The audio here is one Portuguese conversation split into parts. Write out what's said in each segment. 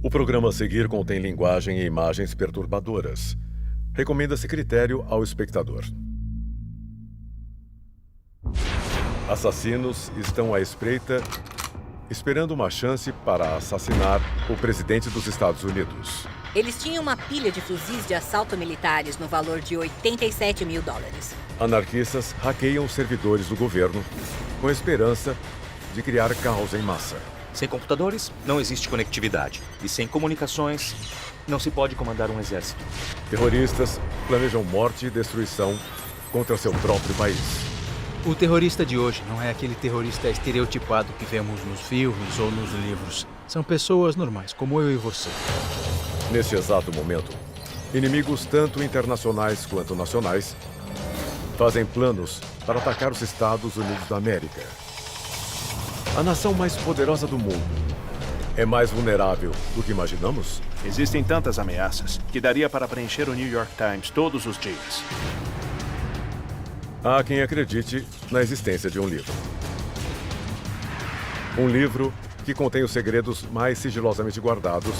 O programa a seguir contém linguagem e imagens perturbadoras. Recomenda-se critério ao espectador. Assassinos estão à espreita, esperando uma chance para assassinar o presidente dos Estados Unidos. Eles tinham uma pilha de fuzis de assalto militares no valor de $87 mil. Anarquistas hackeiam servidores do governo com a esperança de criar caos em massa. Sem computadores, não existe conectividade. E sem comunicações, não se pode comandar um exército. Terroristas planejam morte e destruição contra seu próprio país. O terrorista de hoje não é aquele terrorista estereotipado que vemos nos filmes ou nos livros. São pessoas normais, como eu e você. Neste exato momento, inimigos tanto internacionais quanto nacionais fazem planos para atacar os Estados Unidos da América. A nação mais poderosa do mundo é mais vulnerável do que imaginamos? Existem tantas ameaças que daria para preencher o New York Times todos os dias. Há quem acredite na existência de um livro. Um livro que contém os segredos mais sigilosamente guardados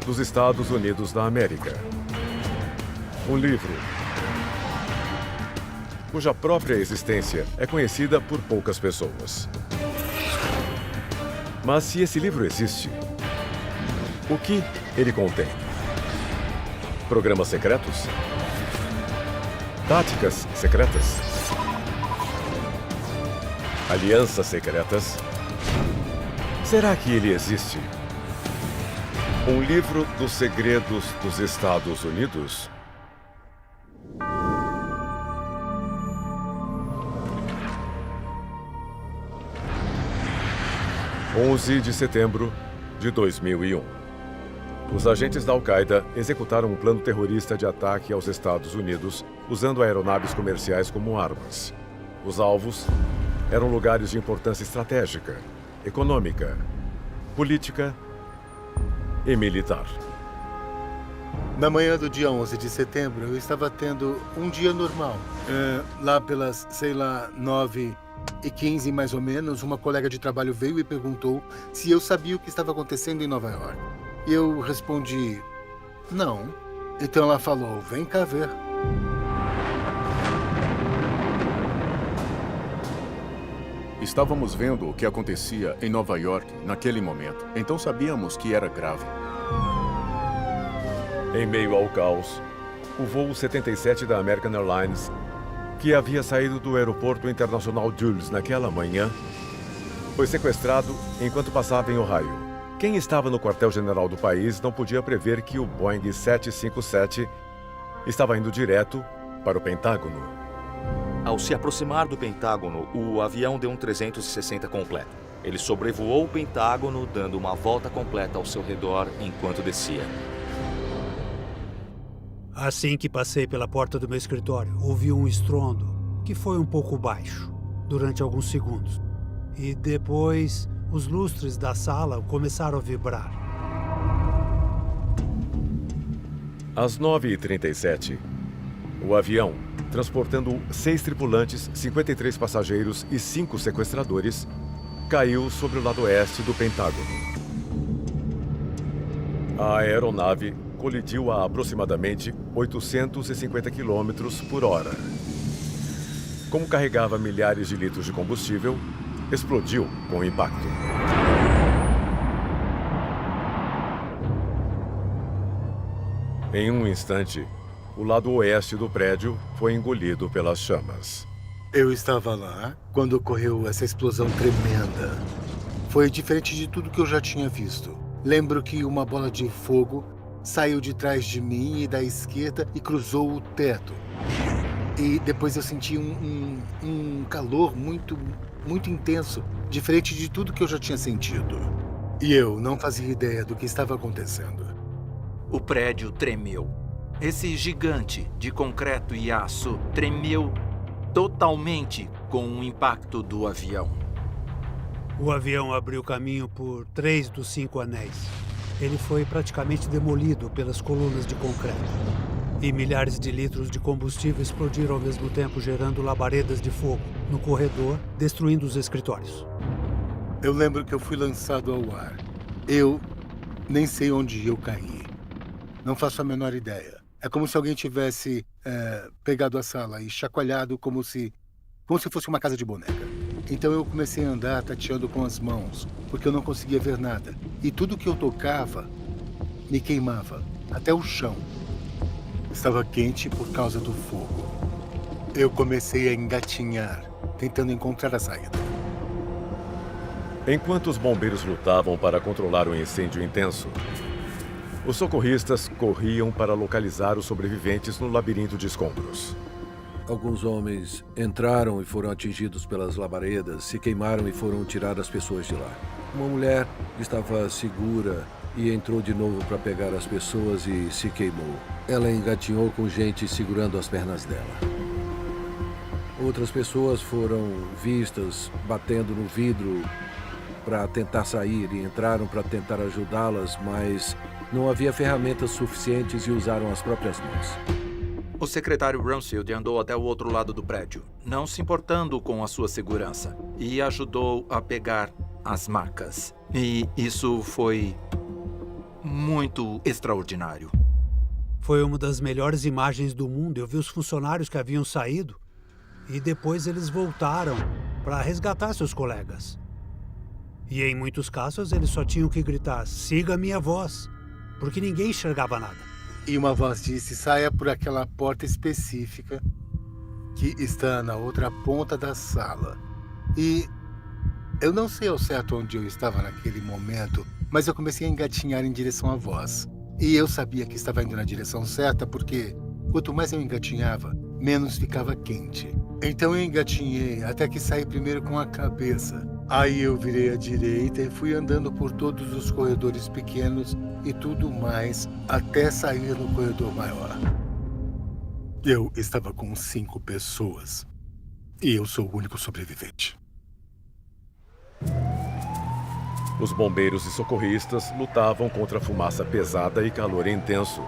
dos Estados Unidos da América. Um livro cuja própria existência é conhecida por poucas pessoas. Mas se esse livro existe, o que ele contém? Programas secretos? Táticas secretas? Alianças secretas? Será que ele existe? Um livro dos segredos dos Estados Unidos? – 11 de setembro de 2001. Os agentes da Al-Qaeda executaram um plano terrorista de ataque aos Estados Unidos usando aeronaves comerciais como armas. Os alvos eram lugares de importância estratégica, econômica, política e militar. Na manhã do dia 11 de setembro, eu estava tendo um dia normal. Lá pelas, 9h15 mais ou menos, uma colega de trabalho veio e perguntou se eu sabia o que estava acontecendo em Nova York. E eu respondi, não. Então ela falou, vem cá ver. Estávamos vendo o que acontecia em Nova York naquele momento, então sabíamos que era grave. Em meio ao caos, o voo 77 da American Airlines, que havia saído do aeroporto internacional Dulles naquela manhã, foi sequestrado enquanto passava em Ohio. Quem estava no quartel-general do país não podia prever que o Boeing 757 estava indo direto para o Pentágono. Ao se aproximar do Pentágono, o avião deu um 360 completo. Ele sobrevoou o Pentágono, dando uma volta completa ao seu redor enquanto descia. Assim que passei pela porta do meu escritório, ouvi um estrondo, que foi um pouco baixo, durante alguns segundos. E depois, os lustres da sala começaram a vibrar. Às 9h37, o avião, transportando 6 tripulantes, 53 passageiros e 5 sequestradores, caiu sobre o lado oeste do Pentágono. A aeronave colidiu a aproximadamente 850 km por hora. Como carregava milhares de litros de combustível, explodiu com o impacto. Em um instante, o lado oeste do prédio foi engolido pelas chamas. Eu estava lá quando ocorreu essa explosão tremenda. Foi diferente de tudo que eu já tinha visto. Lembro que uma bola de fogo saiu de trás de mim e da esquerda e cruzou o teto. E depois eu senti um calor muito intenso, diferente de tudo que eu já tinha sentido. E eu não fazia ideia do que estava acontecendo. O prédio tremeu. Esse gigante de concreto e aço tremeu totalmente com o impacto do avião. O avião abriu caminho por 3 dos 5 anéis. Ele foi praticamente demolido pelas colunas de concreto. E milhares de litros de combustível explodiram ao mesmo tempo, gerando labaredas de fogo no corredor, destruindo os escritórios. Eu lembro que eu fui lançado ao ar. Eu Nem sei onde eu caí. Não faço a menor ideia. É como se alguém tivesse pegado a sala e chacoalhado como se fosse uma casa de boneca. Então eu comecei a andar tateando com as mãos, porque eu não conseguia ver nada. E tudo que eu tocava me queimava, até o chão. Estava quente por causa do fogo. Eu comecei a engatinhar, tentando encontrar a saída. Enquanto os bombeiros lutavam para controlar o incêndio intenso, os socorristas corriam para localizar os sobreviventes no labirinto de escombros. Alguns homens entraram e foram atingidos pelas labaredas, se queimaram e foram tirar as pessoas de lá. Uma mulher estava segura e entrou de novo para pegar as pessoas e se queimou. Ela engatinhou com gente segurando as pernas dela. Outras pessoas foram vistas batendo no vidro para tentar sair e entraram para tentar ajudá-las, mas não havia ferramentas suficientes e usaram as próprias mãos. O secretário Rumsfeld andou até o outro lado do prédio, não se importando com a sua segurança, e ajudou a pegar as macas. E isso foi muito extraordinário. Foi uma das melhores imagens do mundo. Eu vi os funcionários que haviam saído e depois eles voltaram para resgatar seus colegas. E em muitos casos eles só tinham que gritar: "Siga a minha voz", porque ninguém enxergava nada. E uma voz disse: "Saia por aquela porta específica que está na outra ponta da sala." E eu não sei ao certo onde eu estava naquele momento, mas eu comecei a engatinhar em direção à voz. E eu sabia que estava indo na direção certa porque quanto mais eu engatinhava, menos ficava quente. Então eu engatinhei até que saí primeiro com a cabeça. Aí eu virei à direita e fui andando por todos os corredores pequenos e tudo mais até sair no corredor maior. Eu estava com 5 pessoas e eu sou o único sobrevivente. Os bombeiros e socorristas lutavam contra a fumaça pesada e calor intenso,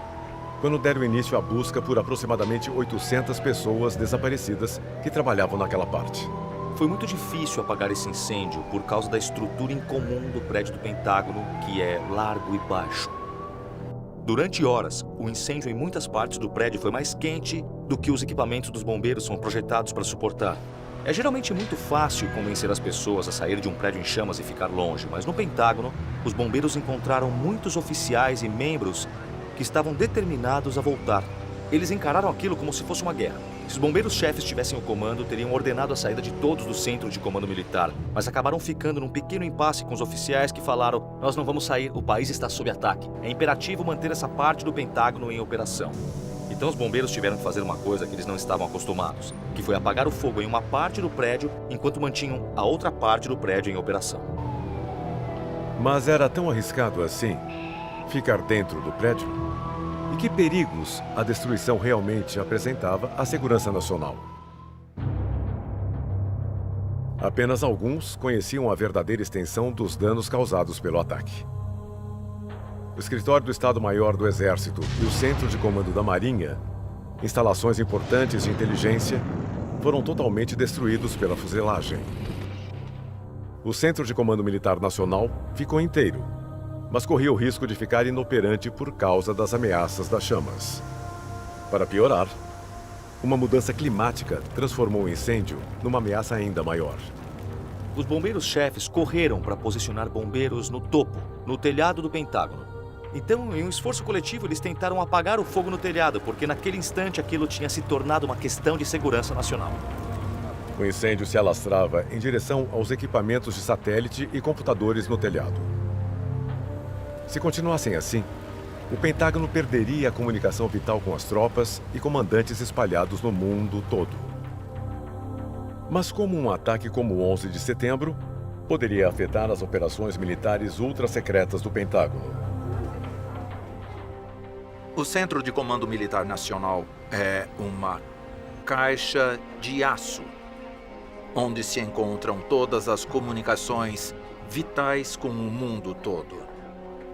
quando deram início à busca por aproximadamente 800 pessoas desaparecidas que trabalhavam naquela parte. Foi muito difícil apagar esse incêndio por causa da estrutura incomum do prédio do Pentágono, que é largo e baixo. Durante horas, o incêndio em muitas partes do prédio foi mais quente do que os equipamentos dos bombeiros são projetados para suportar. É geralmente muito fácil convencer as pessoas a sair de um prédio em chamas e ficar longe, mas no Pentágono, os bombeiros encontraram muitos oficiais e membros que estavam determinados a voltar. Eles encararam aquilo como se fosse uma guerra. Se os bombeiros-chefes tivessem o comando, teriam ordenado a saída de todos do centro de comando militar, mas acabaram ficando num pequeno impasse com os oficiais que falaram: "Nós não vamos sair, o país está sob ataque. É imperativo manter essa parte do Pentágono em operação." Então os bombeiros tiveram que fazer uma coisa que eles não estavam acostumados, que foi apagar o fogo em uma parte do prédio enquanto mantinham a outra parte do prédio em operação. Mas era tão arriscado assim ficar dentro do prédio? E que perigos a destruição realmente apresentava à segurança nacional? Apenas alguns conheciam a verdadeira extensão dos danos causados pelo ataque. O escritório do Estado-Maior do Exército e o Centro de Comando da Marinha, instalações importantes de inteligência, foram totalmente destruídos pela fuselagem. O Centro de Comando Militar Nacional ficou inteiro, mas corria o risco de ficar inoperante por causa das ameaças das chamas. Para piorar, uma mudança climática transformou o incêndio numa ameaça ainda maior. Os bombeiros-chefes correram para posicionar bombeiros no topo, no telhado do Pentágono. Então, em um esforço coletivo, eles tentaram apagar o fogo no telhado, porque naquele instante aquilo tinha se tornado uma questão de segurança nacional. O incêndio se alastrava em direção aos equipamentos de satélite e computadores no telhado. Se continuassem assim, o Pentágono perderia a comunicação vital com as tropas e comandantes espalhados no mundo todo. Mas como um ataque como o 11 de setembro poderia afetar as operações militares ultra-secretas do Pentágono? O Centro de Comando Militar Nacional é uma caixa de aço, onde se encontram todas as comunicações vitais com o mundo todo.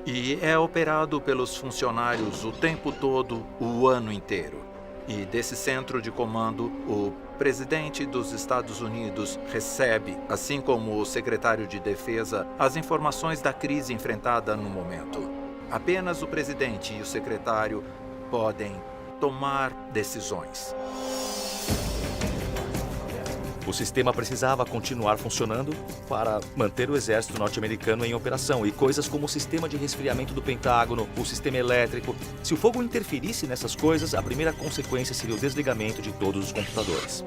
E é operado pelos funcionários o tempo todo, o ano inteiro. E desse centro de comando, o presidente dos Estados Unidos recebe, assim como o secretário de Defesa, as informações da crise enfrentada no momento. Apenas o presidente e o secretário podem tomar decisões. O sistema precisava continuar funcionando para manter o exército norte-americano em operação, e coisas como o sistema de resfriamento do Pentágono, o sistema elétrico. Se o fogo interferisse nessas coisas, a primeira consequência seria o desligamento de todos os computadores.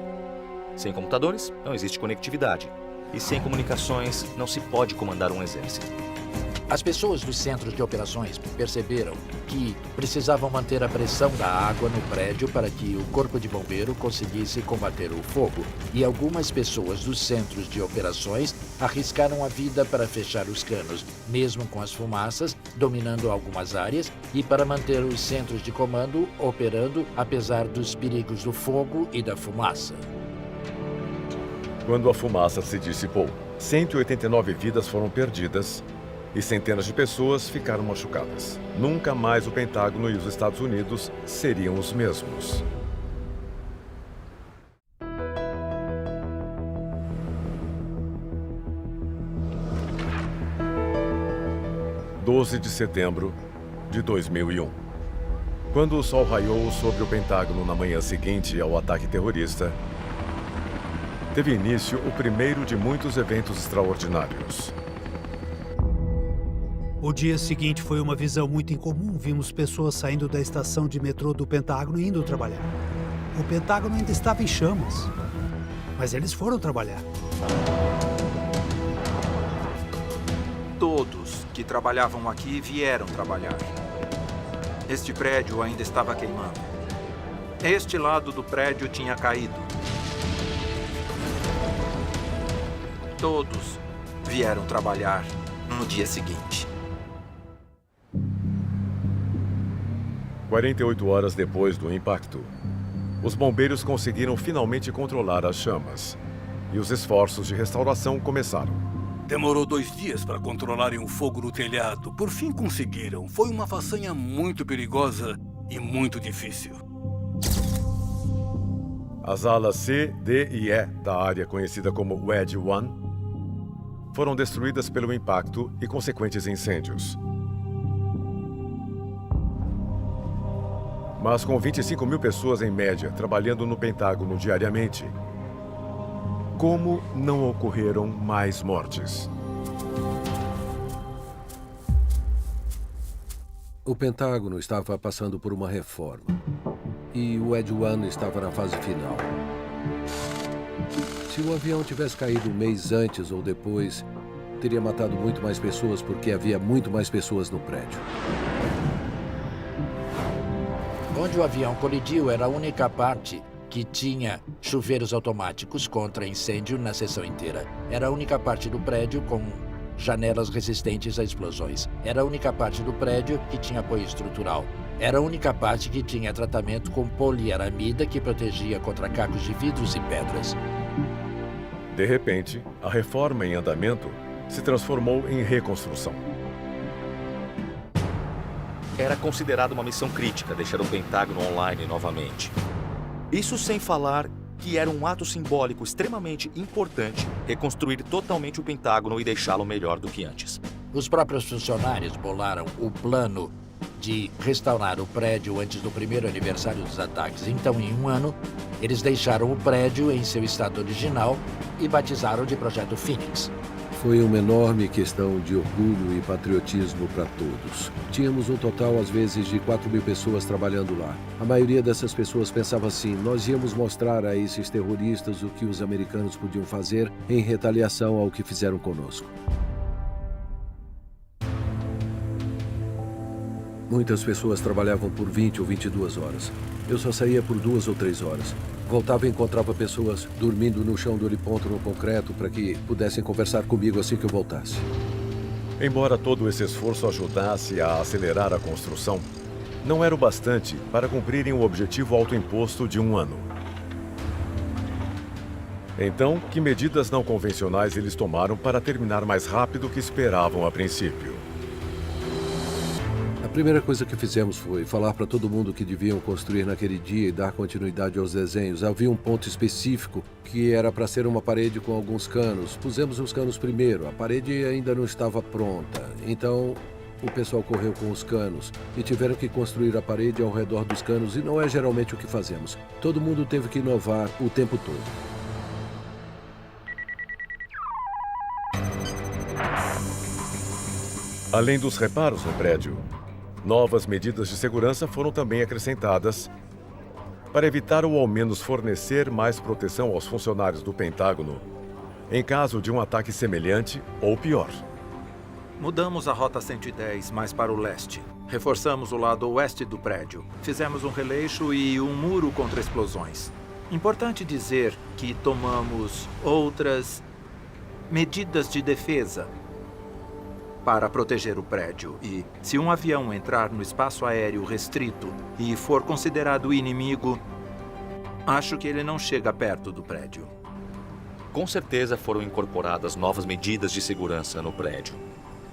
Sem computadores, não existe conectividade. E sem comunicações, não se pode comandar um exército. As pessoas dos centros de operações perceberam que precisavam manter a pressão da água no prédio para que o corpo de bombeiro conseguisse combater o fogo. E algumas pessoas dos centros de operações arriscaram a vida para fechar os canos, mesmo com as fumaças dominando algumas áreas, e para manter os centros de comando operando apesar dos perigos do fogo e da fumaça. Quando a fumaça se dissipou, 189 vidas foram perdidas e centenas de pessoas ficaram machucadas. Nunca mais o Pentágono e os Estados Unidos seriam os mesmos. – 12 de setembro de 2001. Quando o sol raiou sobre o Pentágono na manhã seguinte ao ataque terrorista, teve início o primeiro de muitos eventos extraordinários. O dia seguinte foi uma visão muito incomum. Vimos pessoas saindo da estação de metrô do Pentágono e indo trabalhar. O Pentágono ainda estava em chamas, mas eles foram trabalhar. Todos que trabalhavam aqui vieram trabalhar. Este prédio ainda estava queimando. Este lado do prédio tinha caído. Todos vieram trabalhar no dia seguinte. 48 horas depois do impacto, os bombeiros conseguiram finalmente controlar as chamas e os esforços de restauração começaram. Demorou 2 dias para controlarem o fogo no telhado. Por fim conseguiram. Foi uma façanha muito perigosa e muito difícil. As alas C, D e E da área conhecida como Wedge 1 foram destruídas pelo impacto e consequentes incêndios. Mas com 25 mil pessoas em média trabalhando no Pentágono diariamente, como não ocorreram mais mortes? O Pentágono estava passando por uma reforma e o Wedge 1 estava na fase final. Se o avião tivesse caído um mês antes ou depois, teria matado muito mais pessoas porque havia muito mais pessoas no prédio. Onde o avião colidiu era a única parte que tinha chuveiros automáticos contra incêndio na seção inteira. Era a única parte do prédio com janelas resistentes a explosões. Era a única parte do prédio que tinha apoio estrutural. Era a única parte que tinha tratamento com poliaramida que protegia contra cacos de vidros e pedras. De repente, a reforma em andamento se transformou em reconstrução. Era considerada uma missão crítica deixar o Pentágono online novamente. Isso sem falar que era um ato simbólico extremamente importante reconstruir totalmente o Pentágono e deixá-lo melhor do que antes. Os próprios funcionários bolaram o plano de restaurar o prédio antes do primeiro aniversário dos ataques. Então, em 1 ano, eles deixaram o prédio em seu estado original e batizaram de Projeto Phoenix. Foi uma enorme questão de orgulho e patriotismo para todos. Tínhamos um total, às vezes, de 4 mil pessoas trabalhando lá. A maioria dessas pessoas pensava assim: nós íamos mostrar a esses terroristas o que os americanos podiam fazer em retaliação ao que fizeram conosco. Muitas pessoas trabalhavam por 20 ou 22 horas. Eu só saía por 2 ou 3 horas. Voltava e encontrava pessoas dormindo no chão do heliponto no concreto para que pudessem conversar comigo assim que eu voltasse. Embora todo esse esforço ajudasse a acelerar a construção, não era o bastante para cumprirem o objetivo autoimposto de 1 ano. Então, que medidas não convencionais eles tomaram para terminar mais rápido do que esperavam a princípio? A primeira coisa que fizemos foi falar para todo mundo que deviam construir naquele dia e dar continuidade aos desenhos. Havia um ponto específico que era para ser uma parede com alguns canos. Pusemos os canos primeiro, a parede ainda não estava pronta. Então, O pessoal correu com os canos e tiveram que construir a parede ao redor dos canos, e não é geralmente o que fazemos. Todo mundo teve que inovar o tempo todo. Além dos reparos no prédio, novas medidas de segurança foram também acrescentadas para evitar ou ao menos fornecer mais proteção aos funcionários do Pentágono em caso de um ataque semelhante ou pior. Mudamos a Rota 110 mais para o leste. Reforçamos o lado oeste do prédio. Fizemos um releixo e um muro contra explosões. Importante dizer que tomamos outras medidas de defesa para proteger o prédio. E se um avião entrar no espaço aéreo restrito e for considerado inimigo, acho que ele não chega perto do prédio. Com certeza foram incorporadas novas medidas de segurança no prédio.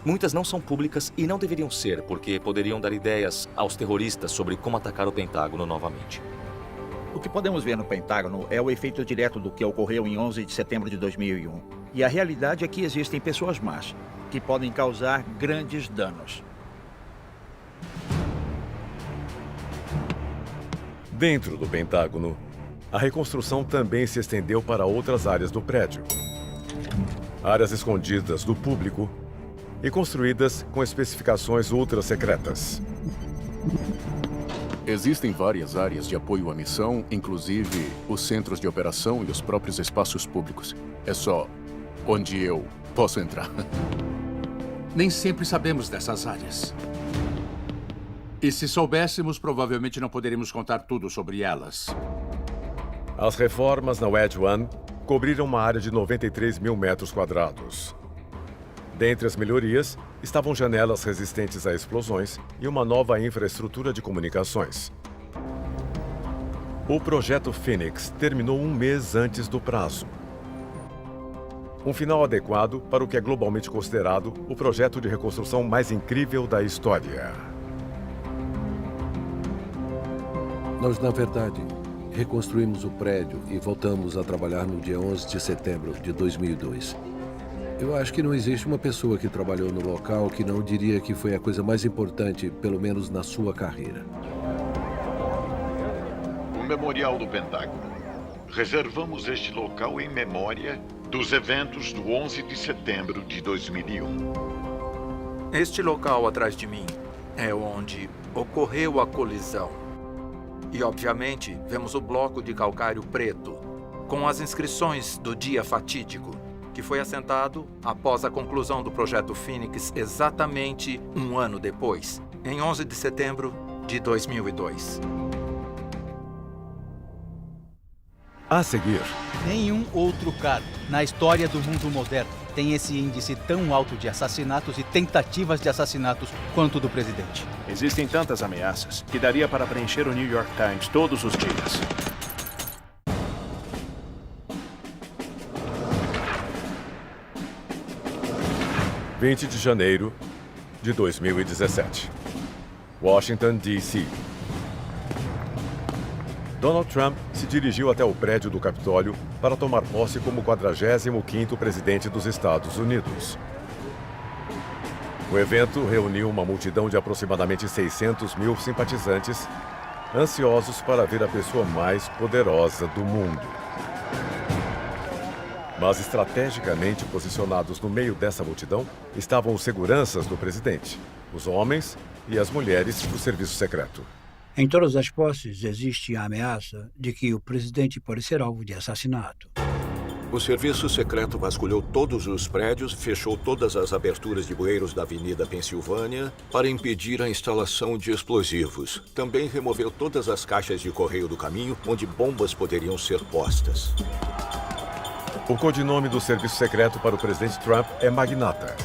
Muitas não são públicas e não deveriam ser, porque poderiam dar ideias aos terroristas sobre como atacar o Pentágono novamente. O que podemos ver no Pentágono é o efeito direto do que ocorreu em 11 de setembro de 2001. E a realidade é que existem pessoas más, que podem causar grandes danos. Dentro do Pentágono, a reconstrução também se estendeu para outras áreas do prédio. Áreas escondidas do público e construídas com especificações ultra-secretas. Existem várias áreas de apoio à missão, inclusive os centros de operação e os próprios espaços públicos. É só onde eu posso entrar. Nem sempre sabemos dessas áreas. E se soubéssemos, provavelmente não poderíamos contar tudo sobre elas. As reformas na Wedge One cobriram uma área de 93 mil metros quadrados. Dentre as melhorias, estavam janelas resistentes a explosões e uma nova infraestrutura de comunicações. O projeto Phoenix terminou um mês antes do prazo. Um final adequado para o que é globalmente considerado o projeto de reconstrução mais incrível da história. Nós, na verdade, reconstruímos o prédio e voltamos a trabalhar no dia 11 de setembro de 2002. Eu acho que não existe uma pessoa que trabalhou no local que não diria que foi a coisa mais importante, pelo menos na sua carreira. O Memorial do Pentágono. Reservamos este local em memória dos eventos do 11 de setembro de 2001. Este local atrás de mim é onde ocorreu a colisão. E, obviamente, vemos o bloco de calcário preto, com as inscrições do dia fatídico, que foi assentado após a conclusão do projeto Phoenix exatamente um ano depois, em 11 de setembro de 2002. A seguir, nenhum outro cargo na história do mundo moderno tem esse índice tão alto de assassinatos e tentativas de assassinatos quanto o do presidente. Existem tantas ameaças que daria para preencher o New York Times todos os dias. – 20 de janeiro de 2017. Washington, D.C. Donald Trump se dirigiu até o prédio do Capitólio para tomar posse como 45º presidente dos Estados Unidos. O evento reuniu uma multidão de aproximadamente 600 mil simpatizantes, ansiosos para ver a pessoa mais poderosa do mundo. Mas estrategicamente posicionados no meio dessa multidão estavam os seguranças do presidente, os homens e as mulheres do serviço secreto. Em todas as posses existe a ameaça de que o presidente pode ser alvo de assassinato. O serviço secreto vasculhou todos os prédios, fechou todas as aberturas de bueiros da Avenida Pensilvânia para impedir a instalação de explosivos. Também removeu todas as caixas de correio do caminho onde bombas poderiam ser postas. O codinome do serviço secreto para o presidente Trump é Magnata.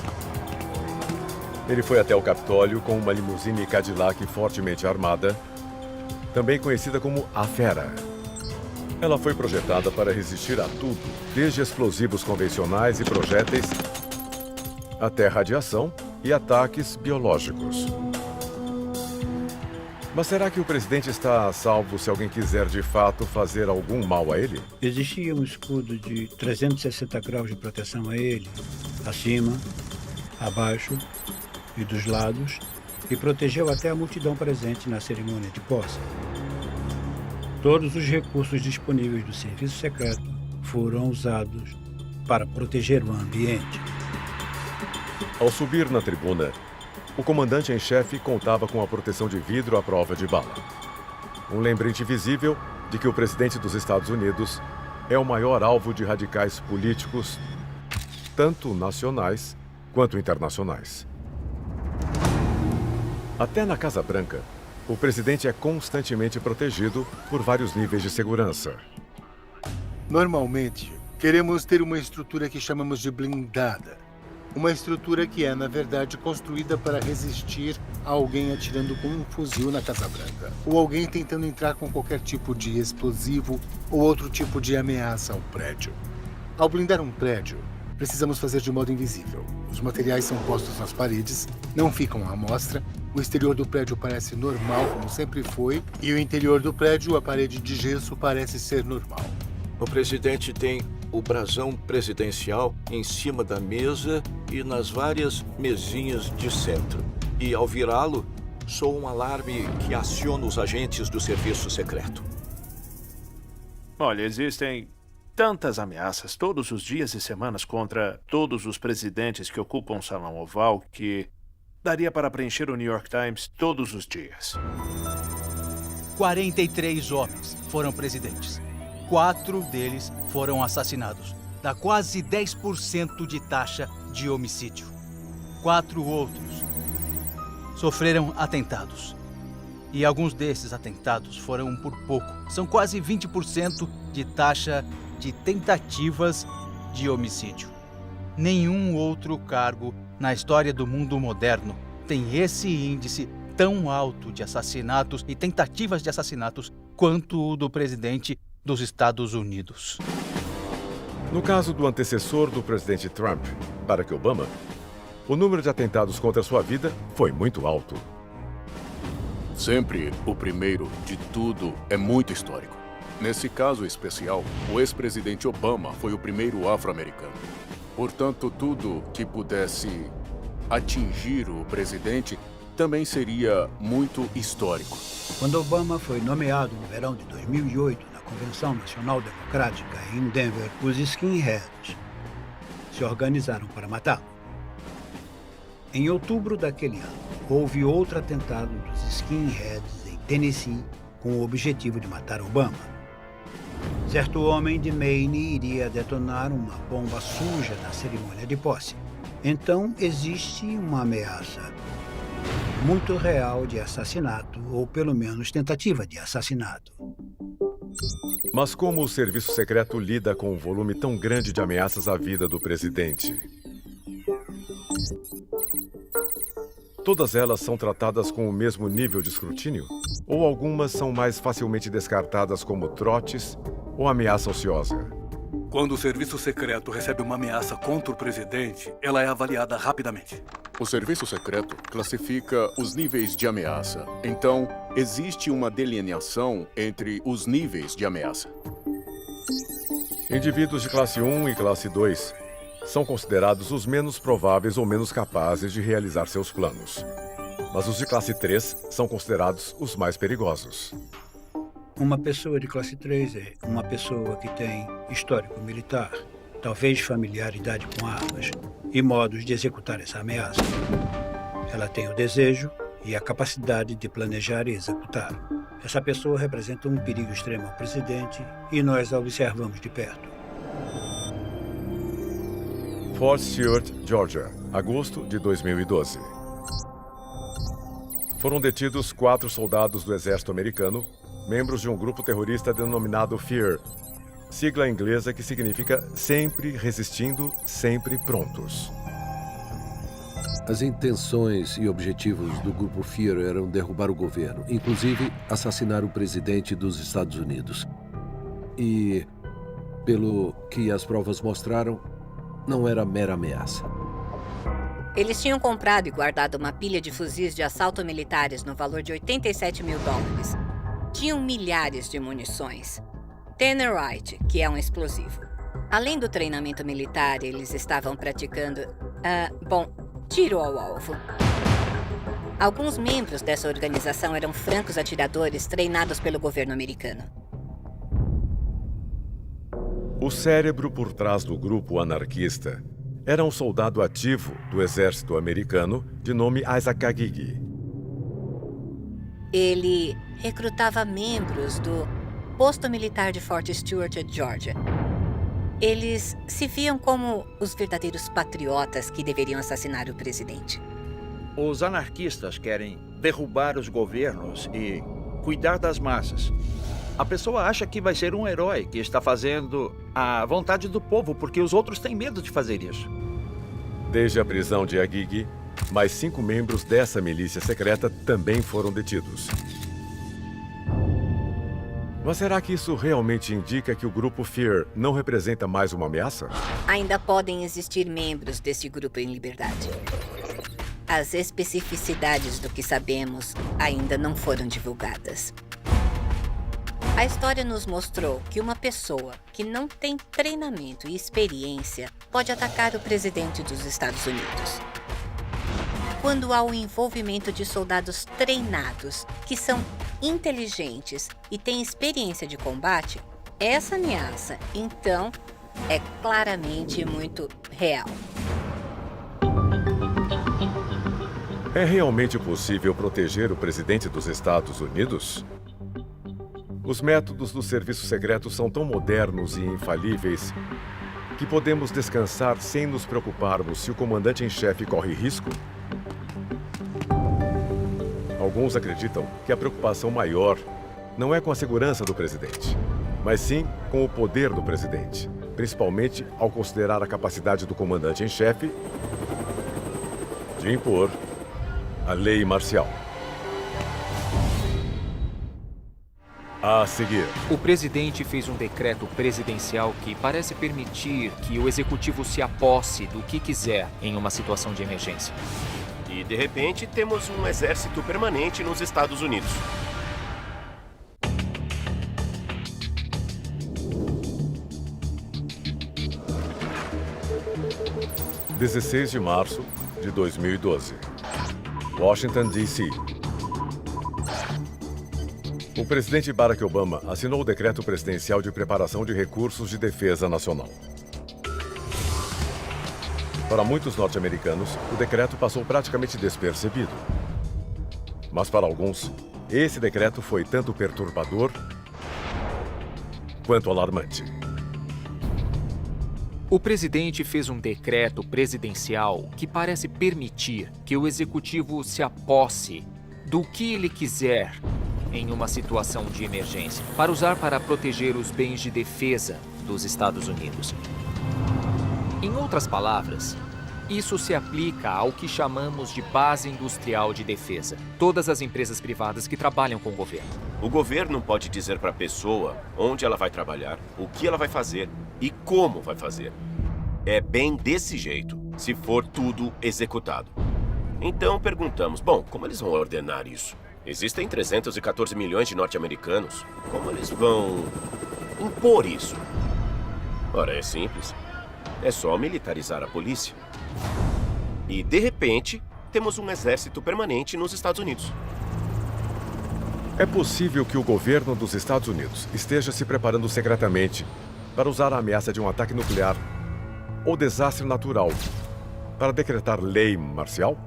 Ele foi até o Capitólio com uma limusine Cadillac fortemente armada, também conhecida como a Fera. Ela foi projetada para resistir a tudo, desde explosivos convencionais e projéteis até radiação e ataques biológicos. Mas será que o presidente está a salvo se alguém quiser de fato fazer algum mal a ele? Existia um escudo de 360 graus de proteção a ele, acima, abaixo e dos lados e protegeu até a multidão presente na cerimônia de posse. Todos os recursos disponíveis do serviço secreto foram usados para proteger o ambiente. Ao subir na tribuna, o comandante em chefe contava com a proteção de vidro à prova de bala. Um lembrete visível de que o presidente dos Estados Unidos é o maior alvo de radicais políticos, tanto nacionais quanto internacionais. Até na Casa Branca, o presidente é constantemente protegido por vários níveis de segurança. Normalmente, queremos ter uma estrutura que chamamos de blindada. Uma estrutura que é, na verdade, construída para resistir a alguém atirando com um fuzil na Casa Branca, ou alguém tentando entrar com qualquer tipo de explosivo ou outro tipo de ameaça ao prédio. Ao blindar um prédio, precisamos fazer de modo invisível. Os materiais são postos nas paredes, não ficam à mostra, o exterior do prédio parece normal, como sempre foi, e o interior do prédio, a parede de gesso, parece ser normal. O presidente tem o brasão presidencial em cima da mesa e nas várias mesinhas de centro. E ao virá-lo, soa um alarme que aciona os agentes do serviço secreto. Olha, existem tantas ameaças todos os dias e semanas contra todos os presidentes que ocupam o Salão Oval que daria para preencher o New York Times todos os dias. 43 homens foram presidentes. 4 deles foram assassinados. Dá quase 10% de taxa de homicídio. 4 outros sofreram atentados. E alguns desses atentados foram por pouco. São quase 20% de taxa de tentativas de homicídio. Nenhum outro cargo na história do mundo moderno tem esse índice tão alto de assassinatos e tentativas de assassinatos quanto o do presidente dos Estados Unidos. No caso do antecessor do presidente Trump, Barack Obama, o número de atentados contra sua vida foi muito alto. Sempre o primeiro de tudo é muito histórico. Nesse caso especial, o ex-presidente Obama foi o primeiro afro-americano. Portanto, tudo que pudesse atingir o presidente também seria muito histórico. Quando Obama foi nomeado no verão de 2008 na Convenção Nacional Democrática em Denver, os skinheads se organizaram para matá-lo. Em outubro daquele ano, houve outro atentado dos skinheads em Tennessee com o objetivo de matar Obama. Certo homem de Maine iria detonar uma bomba suja na cerimônia de posse. Então, existe uma ameaça muito real de assassinato, ou pelo menos tentativa de assassinato. Mas como o serviço secreto lida com um volume tão grande de ameaças à vida do presidente? Todas elas são tratadas com o mesmo nível de escrutínio? Ou algumas são mais facilmente descartadas como trotes ou ameaça ociosa? Quando o serviço secreto recebe uma ameaça contra o presidente, ela é avaliada rapidamente. O serviço secreto classifica os níveis de ameaça. Então, existe uma delineação entre os níveis de ameaça. Indivíduos de classe 1 e classe 2 são considerados os menos prováveis ou menos capazes de realizar seus planos. Mas os de classe 3 são considerados os mais perigosos. Uma pessoa de classe 3 é uma pessoa que tem histórico militar, talvez familiaridade com armas e modos de executar essa ameaça. Ela tem o desejo e a capacidade de planejar e executar. Essa pessoa representa um perigo extremo ao presidente e nós a observamos de perto. Fort Stewart, Georgia, agosto de 2012. Foram detidos 4 soldados do exército americano, membros de um grupo terrorista denominado FEAR, sigla inglesa que significa sempre resistindo, sempre prontos. As intenções e objetivos do grupo FEAR eram derrubar o governo, inclusive assassinar o presidente dos Estados Unidos. E, pelo que as provas mostraram, não era mera ameaça. Eles tinham comprado e guardado uma pilha de fuzis de assalto militares no valor de $87 mil. Tinham milhares de munições. Tannerite, que é um explosivo. Além do treinamento militar, eles estavam praticando, tiro ao alvo. Alguns membros dessa organização eram francos atiradores treinados pelo governo americano. O cérebro por trás do grupo anarquista era um soldado ativo do exército americano de nome Isaac Agigi. Ele recrutava membros do posto militar de Fort Stewart, Georgia. Eles se viam como os verdadeiros patriotas que deveriam assassinar o presidente. Os anarquistas querem derrubar os governos e cuidar das massas. A pessoa acha que vai ser um herói que está fazendo a vontade do povo, porque os outros têm medo de fazer isso. Desde a prisão de Agigi, mais 5 membros dessa milícia secreta também foram detidos. Mas será que isso realmente indica que o grupo FEAR não representa mais uma ameaça? Ainda podem existir membros desse grupo em liberdade. As especificidades do que sabemos ainda não foram divulgadas. A história nos mostrou que uma pessoa que não tem treinamento e experiência pode atacar o presidente dos Estados Unidos. Quando há o envolvimento de soldados treinados, que são inteligentes e têm experiência de combate, essa ameaça, então, é claramente muito real. É realmente possível proteger o presidente dos Estados Unidos? Os métodos do serviço secreto são tão modernos e infalíveis que podemos descansar sem nos preocuparmos se o comandante em chefe corre risco? Alguns acreditam que a preocupação maior não é com a segurança do presidente, mas sim com o poder do presidente, principalmente ao considerar a capacidade do comandante em chefe de impor a lei marcial. A seguir. O presidente fez um decreto presidencial que parece permitir que o executivo se aposse do que quiser em uma situação de emergência. E, de repente, temos um exército permanente nos Estados Unidos. – 16 de março de 2012. Washington, D.C. O presidente Barack Obama assinou o decreto presidencial de preparação de recursos de defesa nacional. Para muitos norte-americanos, o decreto passou praticamente despercebido. Mas para alguns, esse decreto foi tanto perturbador quanto alarmante. O presidente fez um decreto presidencial que parece permitir que o executivo se aposse do que ele quiser em uma situação de emergência, para usar para proteger os bens de defesa dos Estados Unidos. Em outras palavras, isso se aplica ao que chamamos de base industrial de defesa. Todas as empresas privadas que trabalham com o governo. O governo pode dizer para a pessoa onde ela vai trabalhar, o que ela vai fazer e como vai fazer. É bem desse jeito, se for tudo executado. Então perguntamos, bom, como eles vão ordenar isso? Existem 314 milhões de norte-americanos. Como eles vão impor isso? Ora, é simples. É só militarizar a polícia. E, de repente, temos um exército permanente nos Estados Unidos. É possível que o governo dos Estados Unidos esteja se preparando secretamente para usar a ameaça de um ataque nuclear ou desastre natural para decretar lei marcial?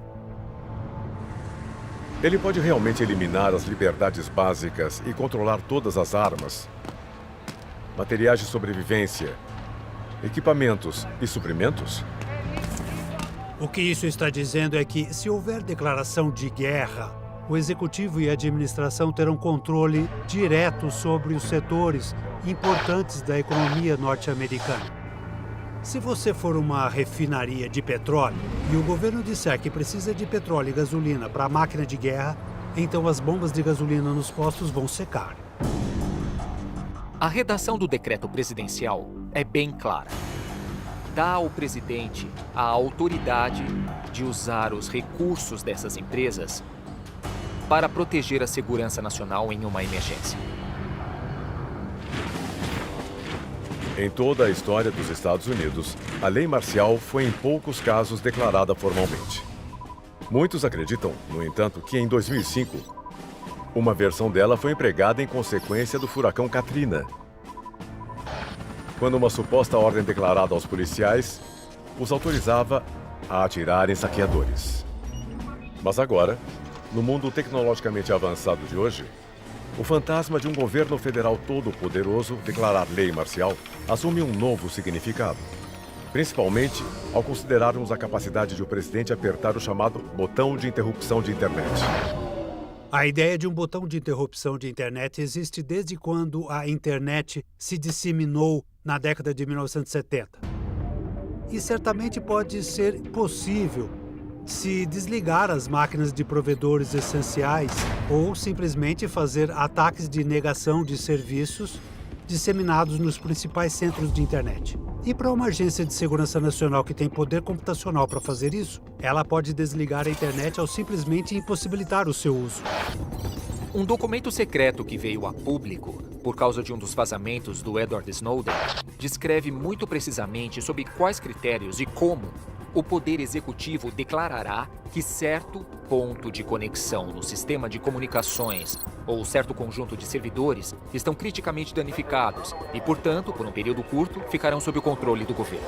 Ele pode realmente eliminar as liberdades básicas e controlar todas as armas, materiais de sobrevivência, equipamentos e suprimentos? O que isso está dizendo é que, se houver declaração de guerra, o executivo e a administração terão controle direto sobre os setores importantes da economia norte-americana. Se você for uma refinaria de petróleo e o governo disser que precisa de petróleo e gasolina para a máquina de guerra, então as bombas de gasolina nos postos vão secar. A redação do decreto presidencial é bem clara. Dá ao presidente a autoridade de usar os recursos dessas empresas para proteger a segurança nacional em uma emergência. Em toda a história dos Estados Unidos, a lei marcial foi em poucos casos declarada formalmente. Muitos acreditam, no entanto, que em 2005, uma versão dela foi empregada em consequência do furacão Katrina, quando uma suposta ordem declarada aos policiais os autorizava a atirar em saqueadores. Mas agora, no mundo tecnologicamente avançado de hoje, o fantasma de um governo federal todo-poderoso declarar lei marcial assume um novo significado. Principalmente ao considerarmos a capacidade de o presidente apertar o chamado botão de interrupção de internet. A ideia de um botão de interrupção de internet existe desde quando a internet se disseminou na década de 1970. E certamente pode ser possível se desligar as máquinas de provedores essenciais ou simplesmente fazer ataques de negação de serviços disseminados nos principais centros de internet. E para uma agência de segurança nacional que tem poder computacional para fazer isso, ela pode desligar a internet ao simplesmente impossibilitar o seu uso. Um documento secreto que veio a público por causa de um dos vazamentos do Edward Snowden descreve muito precisamente sobre quais critérios e como o Poder Executivo declarará que certo ponto de conexão no sistema de comunicações ou certo conjunto de servidores estão criticamente danificados e, portanto, por um período curto, ficarão sob o controle do governo.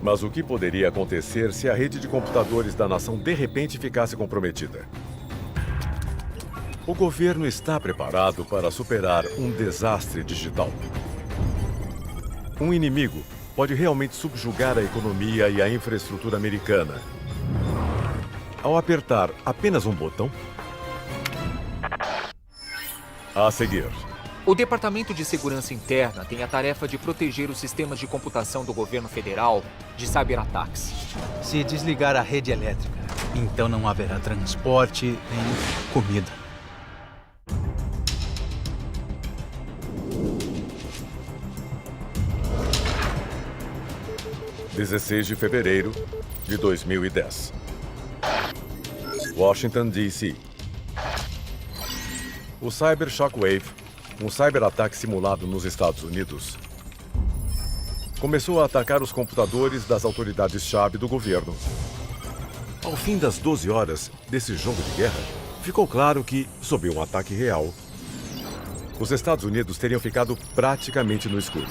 Mas o que poderia acontecer se a rede de computadores da nação de repente ficasse comprometida? O governo está preparado para superar um desastre digital. Um inimigo pode realmente subjugar a economia e a infraestrutura americana ao apertar apenas um botão? A seguir. O Departamento de Segurança Interna tem a tarefa de proteger os sistemas de computação do governo federal de cyberataques. Se desligar a rede elétrica, então não haverá transporte nem comida. – 16 de fevereiro de 2010. Washington, D.C. O Cyber Shockwave, um cyberataque simulado nos Estados Unidos, começou a atacar os computadores das autoridades-chave do governo. Ao fim das 12 horas desse jogo de guerra, ficou claro que, sob um ataque real, os Estados Unidos teriam ficado praticamente no escuro.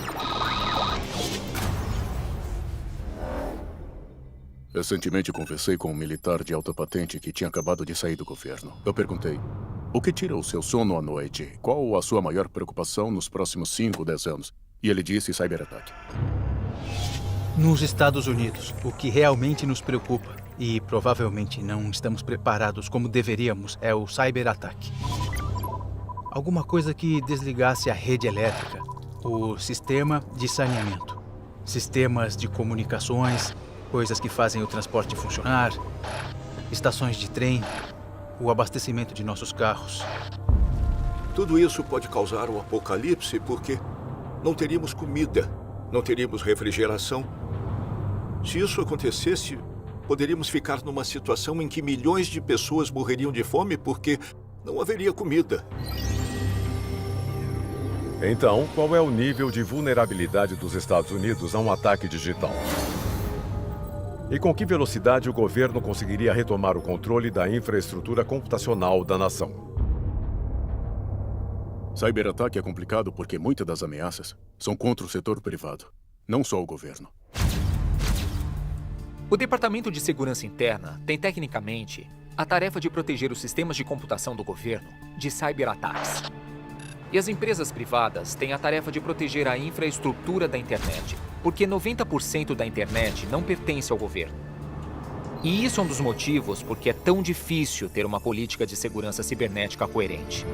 Recentemente conversei com um militar de alta patente que tinha acabado de sair do governo. Eu perguntei, o que tira o seu sono à noite? Qual a sua maior preocupação nos próximos 5 ou 10 anos? E ele disse cyberataque. Nos Estados Unidos, o que realmente nos preocupa, e provavelmente não estamos preparados como deveríamos, é o cyberataque. Alguma coisa que desligasse a rede elétrica, o sistema de saneamento, sistemas de comunicações, coisas que fazem o transporte funcionar, estações de trem, o abastecimento de nossos carros. Tudo isso pode causar o apocalipse porque não teríamos comida, não teríamos refrigeração. Se isso acontecesse, poderíamos ficar numa situação em que milhões de pessoas morreriam de fome porque não haveria comida. Então, qual é o nível de vulnerabilidade dos Estados Unidos a um ataque digital? E com que velocidade o governo conseguiria retomar o controle da infraestrutura computacional da nação? Cyberataque é complicado porque muitas das ameaças são contra o setor privado, não só o governo. O Departamento de Segurança Interna tem, tecnicamente, a tarefa de proteger os sistemas de computação do governo de cyberataques. E as empresas privadas têm a tarefa de proteger a infraestrutura da internet, porque 90% da internet não pertence ao governo. E isso é um dos motivos porque é tão difícil ter uma política de segurança cibernética coerente.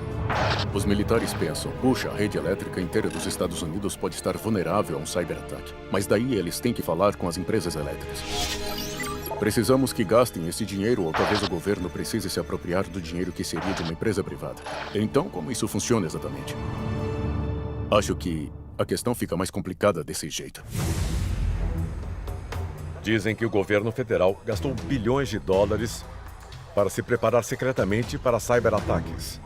Os militares pensam, puxa, a rede elétrica inteira dos Estados Unidos pode estar vulnerável a um cyberataque. Mas daí eles têm que falar com as empresas elétricas. Precisamos que gastem esse dinheiro ou talvez o governo precise se apropriar do dinheiro que seria de uma empresa privada. Então, como isso funciona exatamente? Acho que a questão fica mais complicada desse jeito. Dizem que o governo federal gastou bilhões de dólares para se preparar secretamente para cyberataques.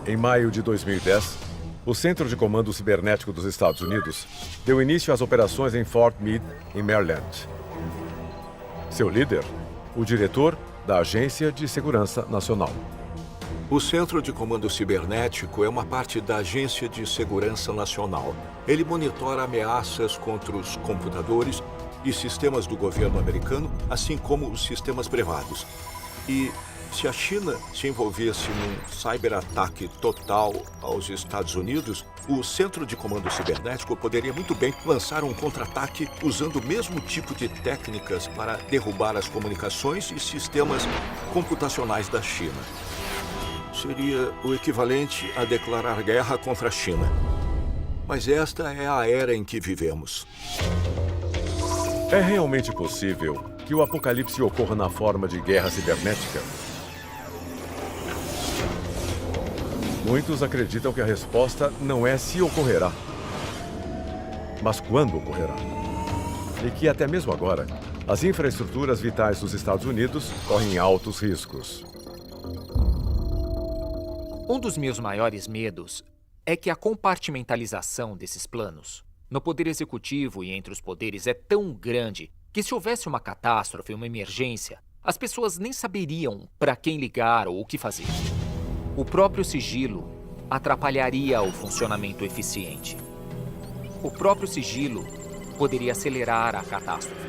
Em maio de 2010, o Centro de Comando Cibernético dos Estados Unidos deu início às operações em Fort Meade, em Maryland. Seu líder, o diretor da Agência de Segurança Nacional. O Centro de Comando Cibernético é uma parte da Agência de Segurança Nacional. Ele monitora ameaças contra os computadores e sistemas do governo americano, assim como os sistemas privados. E se a China se envolvesse num cyberataque total aos Estados Unidos, o Centro de Comando Cibernético poderia muito bem lançar um contra-ataque usando o mesmo tipo de técnicas para derrubar as comunicações e sistemas computacionais da China. Seria o equivalente a declarar guerra contra a China. Mas esta é a era em que vivemos. É realmente possível que o apocalipse ocorra na forma de guerra cibernética? Muitos acreditam que a resposta não é se ocorrerá, mas quando ocorrerá. E que até mesmo agora, as infraestruturas vitais dos Estados Unidos correm altos riscos. Um dos meus maiores medos é que a compartimentalização desses planos no poder executivo e entre os poderes é tão grande que se houvesse uma catástrofe, uma emergência, as pessoas nem saberiam para quem ligar ou o que fazer. O próprio sigilo atrapalharia o funcionamento eficiente. O próprio sigilo poderia acelerar a catástrofe.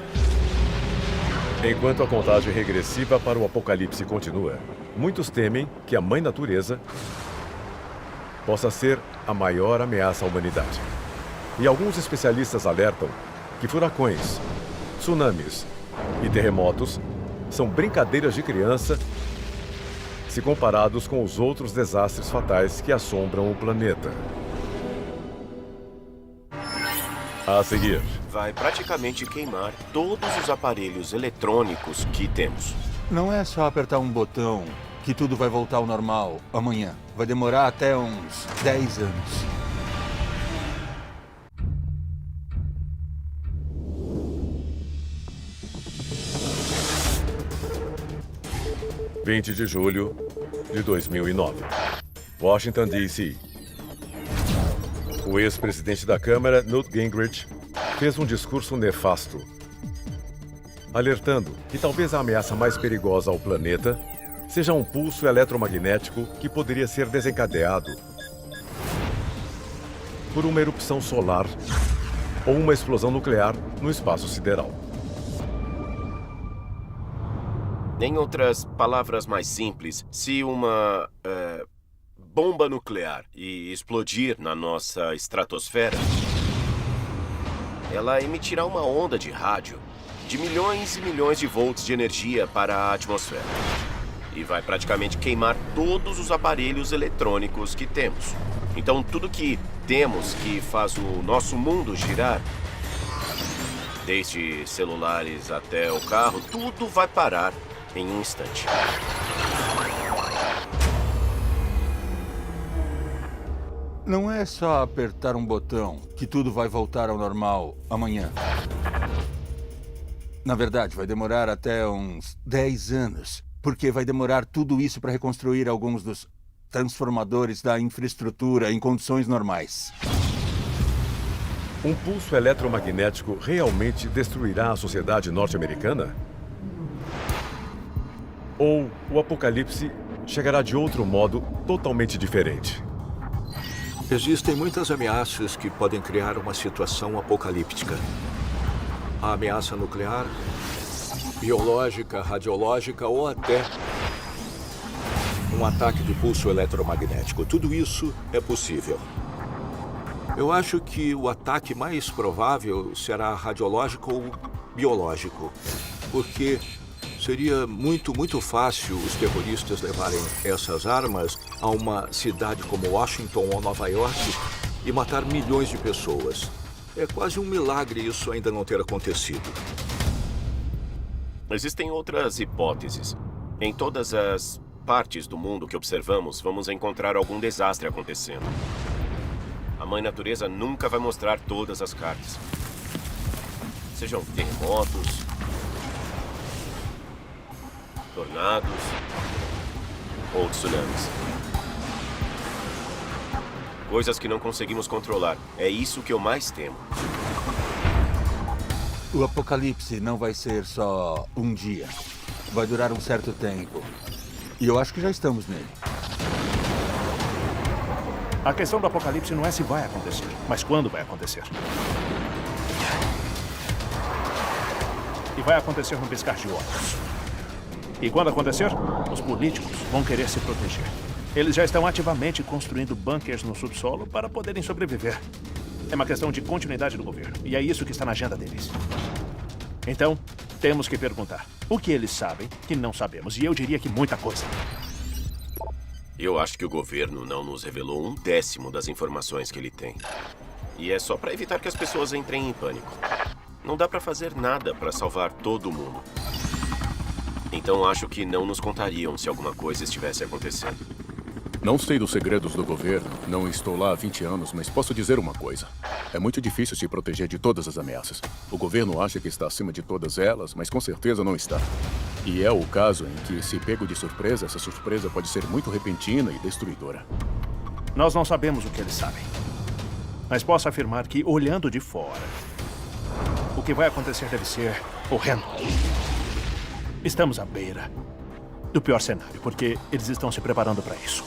Enquanto a contagem regressiva para o apocalipse continua, muitos temem que a Mãe Natureza possa ser a maior ameaça à humanidade. E alguns especialistas alertam que furacões, tsunamis e terremotos são brincadeiras de criança se comparados com os outros desastres fatais que assombram o planeta. A seguir, vai praticamente queimar todos os aparelhos eletrônicos que temos. Não é só apertar um botão que tudo vai voltar ao normal amanhã. Vai demorar até uns 10 anos. – 20 de julho de 2009. Washington, D.C. O ex-presidente da Câmara, Newt Gingrich, fez um discurso nefasto, alertando que talvez a ameaça mais perigosa ao planeta seja um pulso eletromagnético que poderia ser desencadeado por uma erupção solar ou uma explosão nuclear no espaço sideral. Em outras palavras mais simples, se uma bomba nuclear e explodir na nossa estratosfera, ela emitirá uma onda de rádio de milhões e milhões de volts de energia para a atmosfera. E vai praticamente queimar todos os aparelhos eletrônicos que temos. Então, tudo que temos que faz o nosso mundo girar, desde celulares até o carro, tudo vai parar em um instante. Não é só apertar um botão que tudo vai voltar ao normal amanhã. Na verdade, vai demorar até uns 10 anos, porque vai demorar tudo isso para reconstruir alguns dos transformadores da infraestrutura em condições normais. Um pulso eletromagnético realmente destruirá a sociedade norte-americana? Ou o apocalipse chegará de outro modo totalmente diferente? Existem muitas ameaças que podem criar uma situação apocalíptica. A ameaça nuclear, biológica, radiológica ou até um ataque de pulso eletromagnético. Tudo isso é possível. Eu acho que o ataque mais provável será radiológico ou biológico, porque seria muito fácil os terroristas levarem essas armas a uma cidade como Washington ou Nova York e matar milhões de pessoas. É quase um milagre isso ainda não ter acontecido. Existem outras hipóteses. Em todas as partes do mundo que observamos, vamos encontrar algum desastre acontecendo. A Mãe Natureza nunca vai mostrar todas as cartas. Sejam terremotos, tornados ou tsunamis. Coisas que não conseguimos controlar. É isso que eu mais temo. O apocalipse não vai ser só um dia. Vai durar um certo tempo. E eu acho que já estamos nele. A questão do apocalipse não é se vai acontecer, mas quando vai acontecer. E vai acontecer no piscar de olhos. E quando acontecer, os políticos vão querer se proteger. Eles já estão ativamente construindo bunkers no subsolo para poderem sobreviver. É uma questão de continuidade do governo. E é isso que está na agenda deles. Então, temos que perguntar o que eles sabem que não sabemos. E eu diria que muita coisa. Eu acho que o governo não nos revelou 1/10 das informações que ele tem. E é só para evitar que as pessoas entrem em pânico. Não dá para fazer nada para salvar todo mundo. Então acho que não nos contariam se alguma coisa estivesse acontecendo. Não sei dos segredos do governo, não estou lá há 20 anos, mas posso dizer uma coisa. É muito difícil se proteger de todas as ameaças. O governo acha que está acima de todas elas, mas com certeza não está. E é o caso em que, se pego de surpresa, essa surpresa pode ser muito repentina e destruidora. Nós não sabemos o que eles sabem. Mas posso afirmar que, olhando de fora, o que vai acontecer deve ser horrendo. Estamos à beira do pior cenário, porque eles estão se preparando para isso.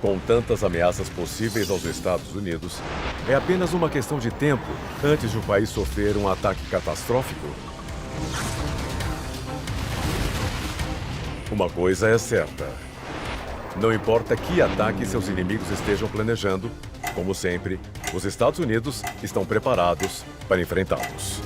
Com tantas ameaças possíveis aos Estados Unidos, é apenas uma questão de tempo antes de o país sofrer um ataque catastrófico? Uma coisa é certa. Não importa que ataque seus inimigos estejam planejando, como sempre, os Estados Unidos estão preparados para enfrentá-los.